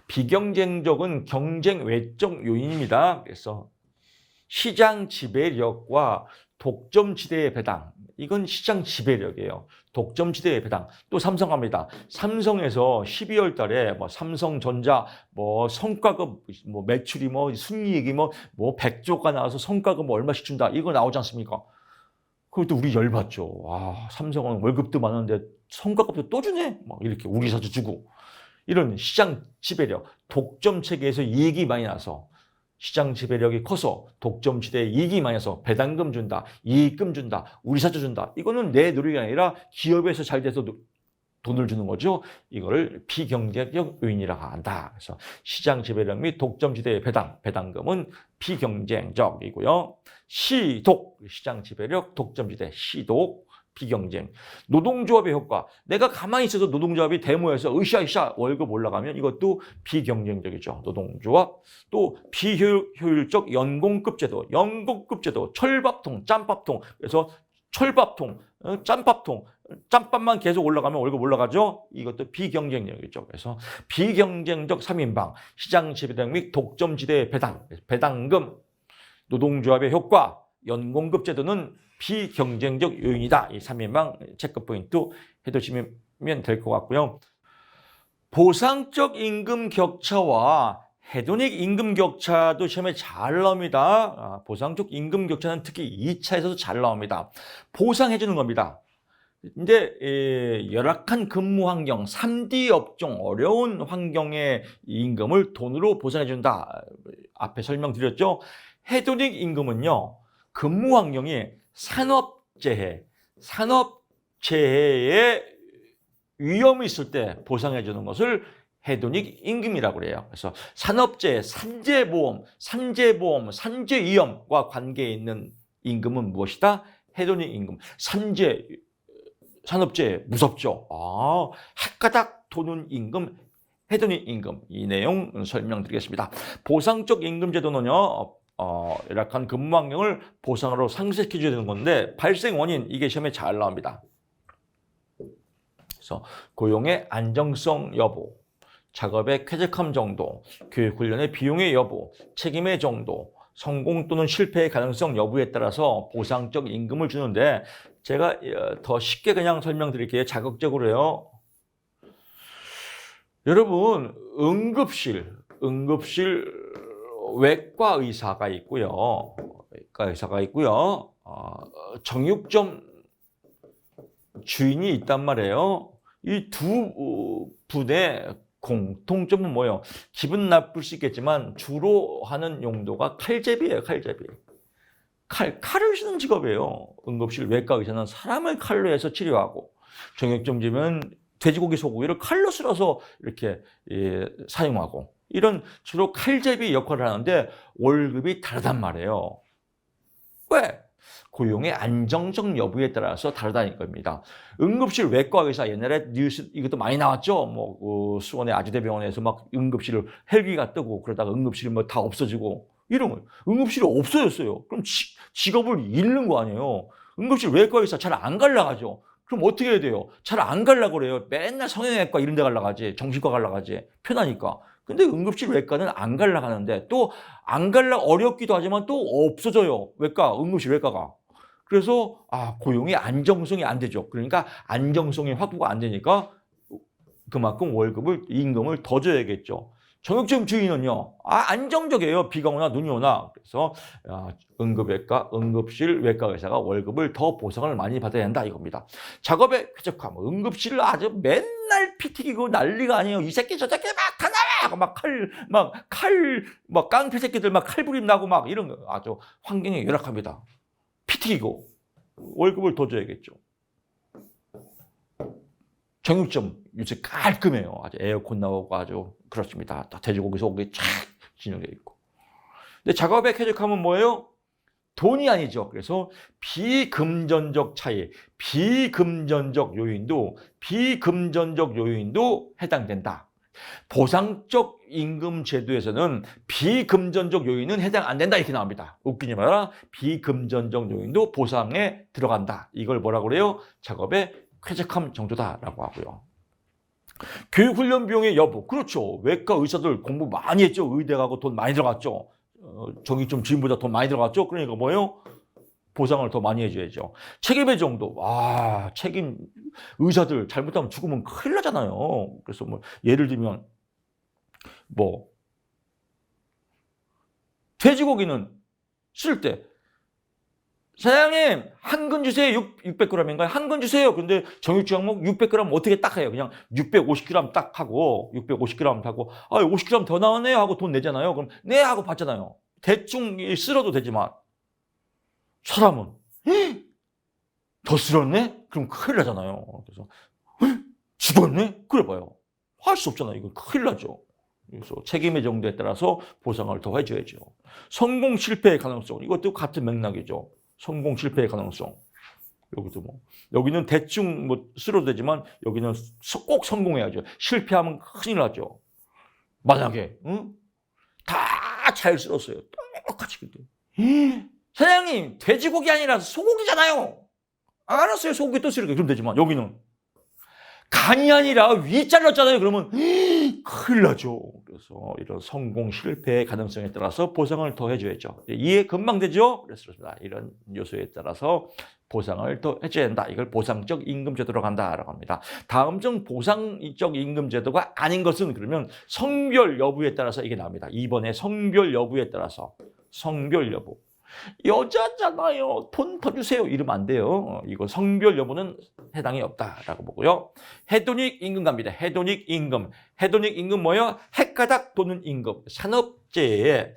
비경쟁적은 경쟁 외적 요인입니다. 그래서 시장 지배력과 독점지대의 배당. 이건 시장 지배력이에요. 독점지대의 배당. 또 삼성 갑니다. 삼성에서 12월 달에 뭐 삼성전자 뭐 성과급 뭐 매출이 뭐 순이익이 뭐 100조가 나와서 성과급 뭐 얼마씩 준다. 이거 나오지 않습니까? 그것도 우리 열받죠. 아, 삼성은 월급도 많은데 성과급도 또 주네. 막 이렇게 우리 사주 주고. 이런 시장 지배력, 독점 체계에서 이익이 많이 나서 시장 지배력이 커서 독점지대에 이익이 많이 나서 배당금 준다, 이익금 준다, 우리 사주 준다. 이거는 내 노력이 아니라 기업에서 잘 돼서 돈을 주는 거죠. 이거를 비경쟁적 요인이라고 한다. 그래서 시장 지배력 및 독점지대의 배당금은 비경쟁적이고요. 시독, 시장 지배력, 독점지대, 시독. 비경쟁. 노동조합의 효과. 내가 가만히 있어서 노동조합이 데모에서 으쌰으쌰 월급 올라가면 이것도 비경쟁적이죠. 노동조합. 또 비효율적 연공급제도. 철밥통, 짬밥통. 그래서 철밥통, 짬밥통. 짬밥만 계속 올라가면 월급 올라가죠. 이것도 비경쟁적이죠. 그래서 비경쟁적 3인방. 시장 지배력 및 독점지대의 배당금. 노동조합의 효과. 연공급제도는 비경쟁적 요인이다. 이 3인방 체크 포인트 해두시면 될 것 같고요. 보상적 임금 격차와 헤도닉 임금 격차도 시험에 잘 나옵니다. 보상적 임금 격차는 특히 2차에서도 잘 나옵니다. 보상해 주는 겁니다. 이제 열악한 근무 환경, 3D 업종, 어려운 환경의 임금을 돈으로 보상해 준다. 앞에 설명드렸죠. 헤도닉 임금은요, 근무 환경이 산업재해의 위험이 있을 때 보상해 주는 것을 헤도닉 임금이라고 그래요. 그래서 산업재해, 산재보험, 산재위험과 관계에 있는 임금은 무엇이다? 헤도닉 임금. 산업재해 무섭죠. 헷가닥 도는 임금, 헤도닉 임금. 이 내용 설명드리겠습니다. 보상적 임금제도는요, 열악한 근무 환경을 보상으로 상쇄시켜 주는 건데, 발생 원인, 이게 시험에 잘 나옵니다. 그래서 고용의 안정성 여부, 작업의 쾌적함 정도, 교육 훈련의 비용의 여부, 책임의 정도, 성공 또는 실패의 가능성 여부에 따라서 보상적 임금을 주는데, 제가 더 쉽게 그냥 설명드릴게요. 자극적으로요. 여러분, 응급실 외과 의사가 있고요. 정육점 주인이 있단 말이에요. 이 두 분의 공통점은 뭐예요? 기분 나쁠 수 있겠지만 주로 하는 용도가 칼제비예요. 칼을 쓰는 직업이에요. 응급실 외과 의사는 사람을 칼로 해서 치료하고, 정육점주는 돼지고기 소고기를 칼로 썰어서 이렇게 사용하고, 이런 주로 칼제비 역할을 하는데 월급이 다르단 말이에요. 왜? 고용의 안정적 여부에 따라서 다르다는 겁니다. 응급실 외과 의사, 옛날에 뉴스 이것도 많이 나왔죠. 수원의 아주대병원에서 막 응급실 헬기가 뜨고 그러다가 응급실이 뭐 다 없어지고, 이런 거. 응급실이 없어졌어요. 그럼 직업을 잃는 거 아니에요. 응급실 외과 의사 잘 안 갈라 가죠. 그럼 어떻게 해야 돼요? 잘 안 가려고 그래요. 맨날 성형외과 이런 데 가려고 하지. 정신과 가려고 하지. 편하니까. 근데 응급실 외과는 안 가려고 하는데, 또 안 가려고 어렵기도 하지만 또 없어져요. 응급실 외과가. 그래서 고용의 안정성이 안 되죠. 그러니까 안정성이 확보가 안 되니까 그만큼 임금을 더 줘야겠죠. 정육점 주인은요, 안정적이에요. 비가 오나 눈이 오나. 그래서 응급외과, 응급실 외과 의사가 월급을 더 보상을 많이 받아야 한다 이겁니다. 작업의 쾌적함, 응급실을 아주 맨날 피 튀기고 난리가 아니에요. 이 새끼 저 새끼 막 막 깡패 새끼들 막 칼부림 나고 막 이런 거, 아주 환경이 열악합니다. 피 튀기고 월급을 더 줘야겠죠. 정육점 요새 깔끔해요. 아주 에어컨 나오고 아주 그렇습니다. 돼지고기 소고기 쫙 진열되어 있고. 근데 작업의 쾌적함은 뭐예요? 돈이 아니죠. 그래서 비금전적 차이, 비금전적 요인도 해당된다. 보상적 임금 제도에서는 비금전적 요인은 해당 안 된다 이렇게 나옵니다. 웃기지 마라. 비금전적 요인도 보상에 들어간다. 이걸 뭐라고 그래요? 작업의 쾌적함 정도다라고 하고요. 교육훈련 비용의 여부. 그렇죠. 외과 의사들 공부 많이 했죠. 의대 가고 돈 많이 들어갔죠. 정육점 주인보다 돈 많이 들어갔죠. 그러니까 뭐예요? 보상을 더 많이 해줘야죠. 책임의 정도. 책임, 의사들 잘못하면 죽으면 큰일 나잖아요. 그래서 예를 들면 돼지고기는 쓸 때 사장님 한 근 주세요. 600g인가요? 한 근 주세요. 근데 정육점 항목 600g 어떻게 딱 해요? 그냥 650g 딱 하고 650g 하고 50g 더 나왔네요 하고 돈 내잖아요. 그럼 네 하고 받잖아요. 대충 쓸어도 되지만 사람은 더 쓸었네? 그럼 큰일 나잖아요. 그래서 죽었네? 그래 봐요. 할 수 없잖아요. 이거 큰일 나죠. 그래서 책임의 정도에 따라서 보상을 더 해줘야죠. 성공 실패의 가능성. 이것도 같은 맥락이죠. 성공 실패의 가능성. 여기도 여기는 대충 쓸어도 되지만 여기는 꼭 성공해야죠. 실패하면 큰일 나죠. 만약에 다 잘 쓸었어요. 똑같이 근데 사장님 돼지고기 아니라 소고기잖아요. 알았어요. 소고기 또 쓸게. 그럼 되지만 여기는 간이 아니라 위 잘랐잖아요. 그러면 큰일 나죠. 그래서 이런 성공 실패의 가능성에 따라서 보상을 더 해줘야죠. 이해 금방 되죠? 그렇습니다. 이런 요소에 따라서 보상을 더 해줘야 된다. 이걸 보상적 임금제도로 간다라고 합니다. 다음 중 보상적 임금제도가 아닌 것은 그러면 성별 여부에 따라서 이게 나옵니다. 2번에 성별 여부에 따라서 성별 여부. 여자잖아요. 돈 더 주세요. 이러면 안 돼요. 이거 성별 여부는 해당이 없다라고 보고요. 헤도닉 임금 갑니다. 헤도닉 임금. 헤도닉 임금 뭐예요? 헷가닥 도는 임금. 산업재해에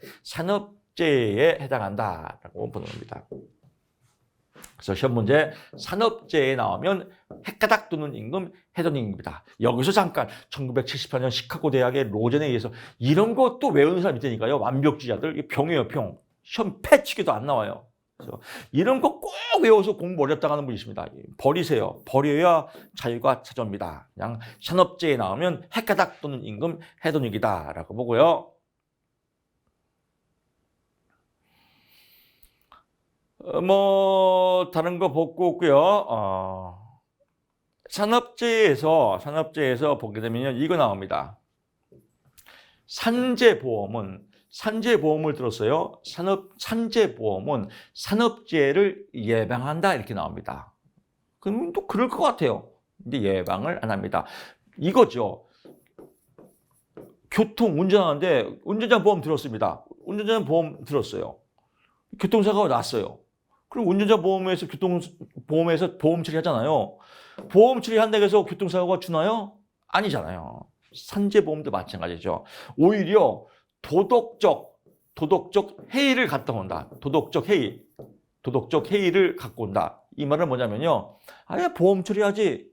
해당한다라고 보는 겁니다. 그래서 시험 문제 산업재해에 나오면 헷가닥 도는 임금 헤도닉 임금이다. 여기서 잠깐 1978년 시카고 대학의 로젠에 의해서 이런 것도 외우는 사람이 있다니까요. 완벽주의자들. 병이에요, 병. 시험 패치기도 안 나와요. 그래서 이런 거 꼭 외워서 공부 어렵다고 하는 분이 있습니다. 버리세요. 버려야 자유가 찾아옵니다. 그냥 산업재해에 나오면 헷가닥 도는 임금 헤도닉이다라고 보고요. 뭐 다른 거 보고 없고요. 산업재해에서 보게 되면 이거 나옵니다. 산재보험을 들었어요. 산재보험은 산업재해를 예방한다 이렇게 나옵니다. 그럼 또 그럴 것 같아요. 근데 예방을 안 합니다. 이거죠. 운전하는데 운전자 보험 들었습니다. 운전자 보험 들었어요. 교통사고가 났어요. 그럼 운전자 보험에서 보험 처리하잖아요. 보험 처리한다고 해서 교통사고가 주나요? 아니잖아요. 산재보험도 마찬가지죠. 오히려 도덕적 해이를 갖다 온다. 도덕적 해이를 갖고 온다. 이 말은 뭐냐면요. 아예 보험 처리하지.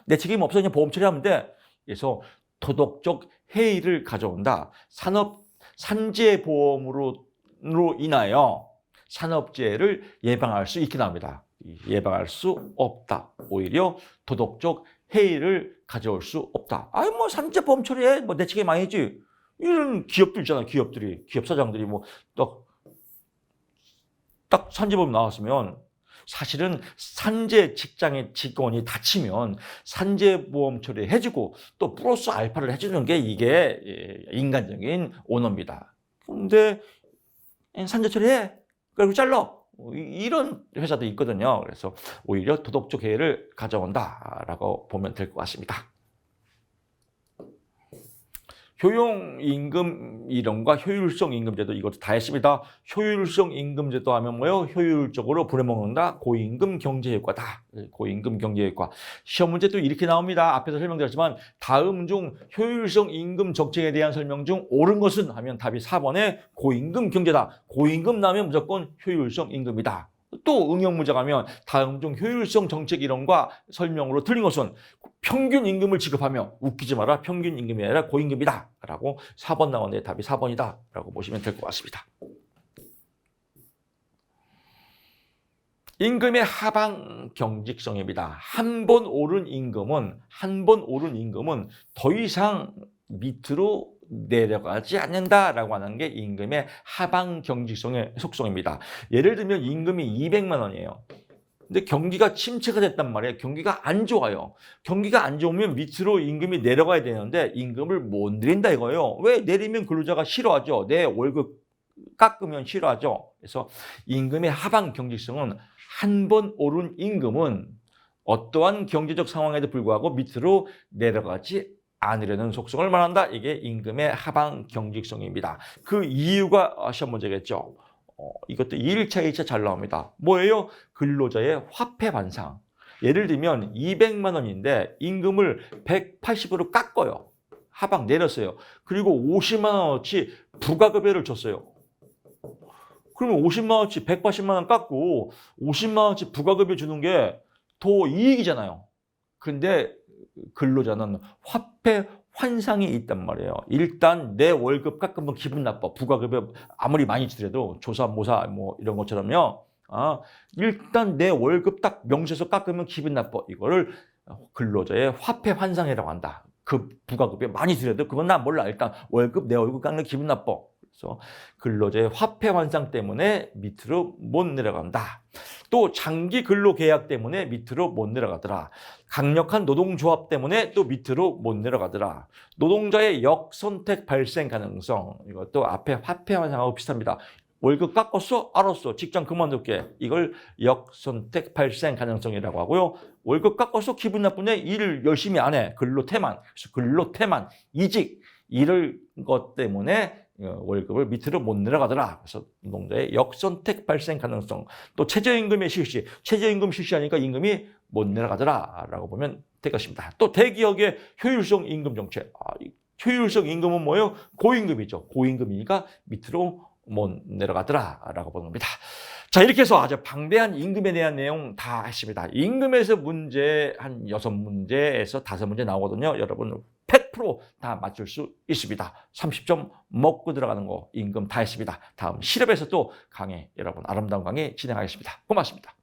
내 책임 없어. 그냥 보험 처리하면 돼. 그래서 도덕적 해이를 가져온다. 산재보험으로 인하여 산업재해를 예방할 수 있게 나옵니다. 예방할 수 없다. 오히려 도덕적 해이를 가져올 수 없다. 산재보험 처리해. 내 책임 아니지. 이런 기업들 있잖아. 기업 사장들이 딱 산재보험 나왔으면 사실은 산재 직장의 직원이 다치면 산재보험 처리해주고 또 플러스 알파를 해주는 게 이게 인간적인 오너입니다. 근데 산재 처리해. 그리고 잘라. 이런 회사도 있거든요. 그래서 오히려 도덕적 해이를 가져온다라고 보면 될 것 같습니다. 효용임금 이론과 효율성 임금제도 이것도 다 했습니다. 효율성 임금제도 하면 뭐예요? 효율적으로 부려먹는다. 고임금 경제효과다. 고임금 경제효과. 시험 문제도 이렇게 나옵니다. 앞에서 설명드렸지만 다음 중 효율성 임금 정책에 대한 설명 중 옳은 것은 하면 답이 4번에 고임금 경제다. 고임금 나오면 무조건 효율성 임금이다. 또 응용 문제 가면 다음 중 효율성 정책 이론과 설명으로 틀린 것은 평균 임금을 지급하며 웃기지 마라. 평균 임금이 아니라 고임금이다. 라고 4번 나오는데 답이 4번이다. 라고 보시면 될 것 같습니다. 임금의 하방 경직성입니다. 한 번 오른 임금은 더 이상 밑으로 내려가지 않는다라고 하는 게 임금의 하방 경직성의 속성입니다. 예를 들면 임금이 200만 원이에요. 근데 경기가 침체가 됐단 말이에요. 경기가 안 좋아요. 경기가 안 좋으면 밑으로 임금이 내려가야 되는데 임금을 못 내린다 이거예요. 왜? 내리면 근로자가 싫어하죠. 내 월급 깎으면 싫어하죠. 그래서 임금의 하방 경직성은 한 번 오른 임금은 어떠한 경제적 상황에도 불구하고 밑으로 내려가지 않으려는 속성을 말한다. 이게 임금의 하방 경직성입니다. 그 이유가 시험 문제겠죠. 이것도 1차, 2차 잘 나옵니다. 뭐예요? 근로자의 화폐 반상. 예를 들면 200만 원인데 임금을 180으로 깎아요. 하방 내렸어요. 그리고 50만 원어치 부가급여를 줬어요. 그러면 50만 원어치 180만 원 깎고 50만 원어치 부가급여 주는 게 더 이익이잖아요. 근데 근로자는 화폐 환상이 있단 말이에요. 일단 내 월급 깎으면 기분 나빠. 부가급여 아무리 많이 주더라도 조사, 모사 뭐 이런 것처럼요. 일단 내 월급 딱 명시해서 깎으면 기분 나빠. 이거를 근로자의 화폐 환상이라고 한다. 그 부가급여 많이 주더라도 그건 나 몰라. 일단 내 월급 깎는 기분 나빠. 그래서 근로자의 화폐 환상 때문에 밑으로 못 내려간다. 또 장기 근로 계약 때문에 밑으로 못 내려가더라. 강력한 노동조합 때문에 또 밑으로 못 내려가더라. 노동자의 역선택 발생 가능성. 이것도 앞에 화폐 환상하고 비슷합니다. 월급 깎았어? 알았어. 직장 그만둘게. 이걸 역선택 발생 가능성이라고 하고요. 월급 깎았어? 기분 나쁜데 일을 열심히 안 해. 근로태만. 그래서 근로태만. 이직. 이럴 것 때문에 월급을 밑으로 못 내려가더라. 그래서 노동자의 역선택 발생 가능성, 또 최저임금의 실시, 최저임금 실시하니까 임금이 못 내려가더라라고 보면 될 것입니다. 또 대기업의 효율성 임금 정책. 효율성 임금은 뭐예요? 고임금이죠. 고임금이니까 밑으로 못 내려가더라라고 보는 겁니다. 자, 이렇게 해서 아주 방대한 임금에 대한 내용 다 했습니다. 임금에서 문제 한 6문제에서 5문제 나오거든요. 여러분 100% 다 맞출 수 있습니다. 30점 먹고 들어가는 거 임금 다 했습니다. 다음 실업에서 또 강의, 여러분 아름다운 강의 진행하겠습니다. 고맙습니다.